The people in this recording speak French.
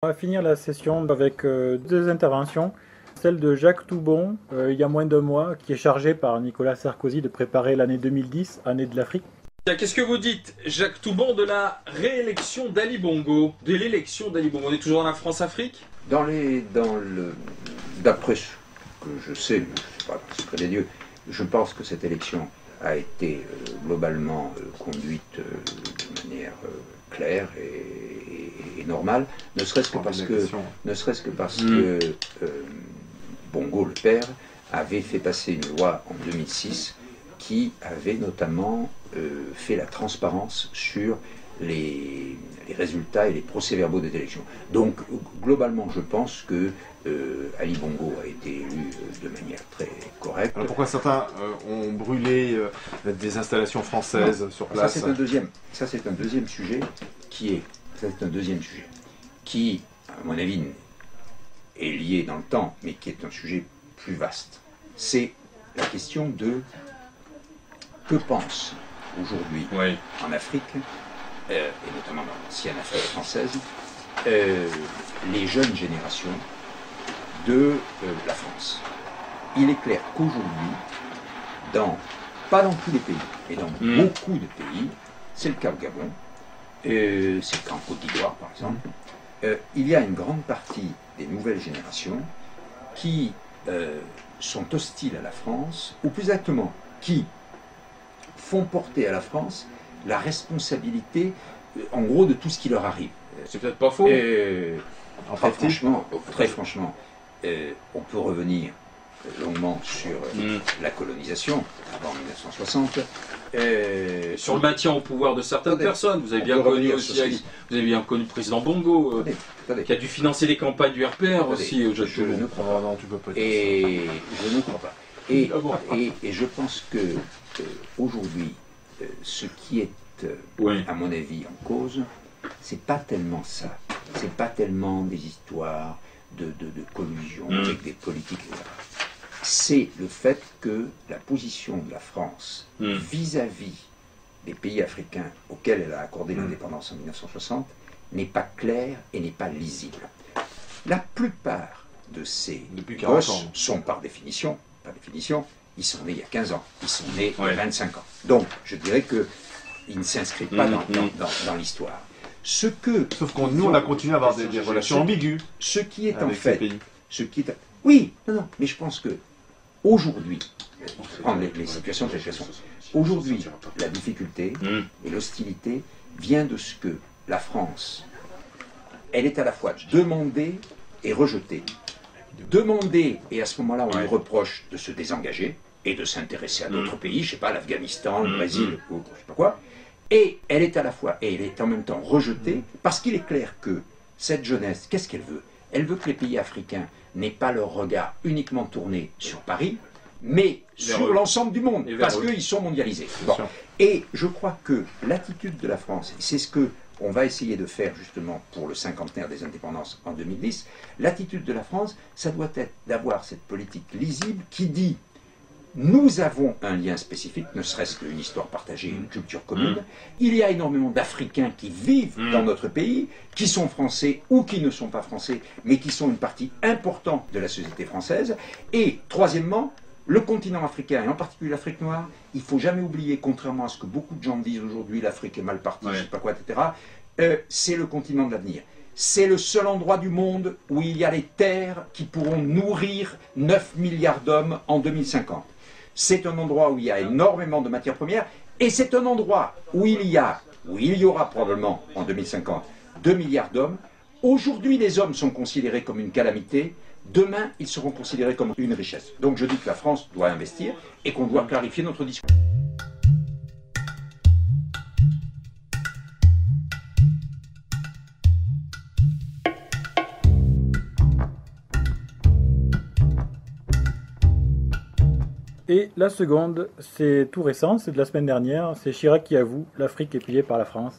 On va finir la session avec deux interventions. Celle de Jacques Toubon, il y a moins d'un mois, qui est chargé par Nicolas Sarkozy de préparer l'année 2010, année de l'Afrique. Qu'est-ce que vous dites, Jacques Toubon, de la réélection d'Ali Bongo, de l'élection d'Ali Bongo? On est toujours dans la France-Afrique? D'après ce que je sais, je ne sais pas le secret des dieux, je pense que cette élection a été globalement conduite de manière claire et normale, ne serait-ce que parce que Bongo, le père, avait fait passer une loi en 2006 qui avait notamment fait la transparence sur les résultats et les procès-verbaux des élections. Donc, globalement, je pense que Ali Bongo a été élu de manière très correcte. Alors pourquoi certains ont brûlé des installations françaises sur place? Ça, c'est un deuxième sujet qui, à mon avis, est lié dans le temps, mais qui est un sujet plus vaste. C'est la question de que pense aujourd'hui en Afrique, et notamment dans l'ancienne Afrique française, les jeunes générations de la France. Il est clair qu'aujourd'hui, pas dans tous les pays, mais dans beaucoup de pays, c'est le cas au Gabon, c'est le cas en Côte d'Ivoire par exemple, il y a une grande partie des nouvelles générations qui sont hostiles à la France, ou plus exactement, qui font porter à la France la responsabilité, en gros, de tout ce qui leur arrive. C'est peut-être pas faux. Très franchement, on peut revenir longuement sur la colonisation avant 1960. Sur le maintien au pouvoir de certaines personnes. Vous avez bien connu aussi, vous avez bien connu le président Bongo, qui a dû financer les campagnes du RPR aussi. Je ne crois pas. Et je ne crois pas. Et je pense que aujourd'hui, ce qui est, à mon avis, en cause, c'est pas tellement ça. C'est pas tellement des histoires de collusion avec des politiques, etc. C'est le fait que la position de la France vis-à-vis des pays africains auxquels elle a accordé l'indépendance en 1960 n'est pas claire et n'est pas lisible. La plupart de ces gosses sont par définition, ils sont nés il y a 15 ans, ils sont nés il y a 25 ans. Donc, je dirais qu'ils ne s'inscrivent pas dans l'histoire. Sauf que nous, on a continué à avoir des relations ambiguës. Ce qui est en fait... Oui, non, mais je pense que aujourd'hui, prendre les situations telles qu'elles sont, aujourd'hui, la difficulté et l'hostilité vient de ce que la France, elle est à la fois demandée et rejetée. Demandée, et à ce moment-là, on lui reproche de se désengager et de s'intéresser à d'autres pays, je sais pas, l'Afghanistan, le Brésil, ou je sais pas quoi. Et elle est à la fois, et elle est en même temps rejetée, parce qu'il est clair que cette jeunesse, qu'est-ce qu'elle veut? Elle veut que les pays africains n'aient pas leur regard uniquement tourné sur Paris, mais sur l'ensemble du monde, parce qu'ils sont mondialisés. Bon. Et je crois que l'attitude de la France, c'est ce que on va essayer de faire justement pour le cinquantenaire des indépendances en 2010, l'attitude de la France, ça doit être d'avoir cette politique lisible qui dit: nous avons un lien spécifique, ne serait-ce qu'une histoire partagée, une culture commune. Il y a énormément d'Africains qui vivent dans notre pays, qui sont français ou qui ne sont pas français, mais qui sont une partie importante de la société française. Et troisièmement, le continent africain, et en particulier l'Afrique noire, il ne faut jamais oublier, contrairement à ce que beaucoup de gens disent aujourd'hui, l'Afrique est mal partie, je ne sais pas quoi, etc., c'est le continent de l'avenir. C'est le seul endroit du monde où il y a les terres qui pourront nourrir 9 milliards d'hommes en 2050. C'est un endroit où il y a énormément de matières premières, et c'est un endroit où il y aura probablement en 2050 2 milliards d'hommes. Aujourd'hui, les hommes sont considérés comme une calamité, demain, ils seront considérés comme une richesse. Donc je dis que la France doit investir et qu'on doit clarifier notre discours. Et la seconde, c'est tout récent, c'est de la semaine dernière, c'est Chirac qui avoue: l'Afrique est pillée par la France.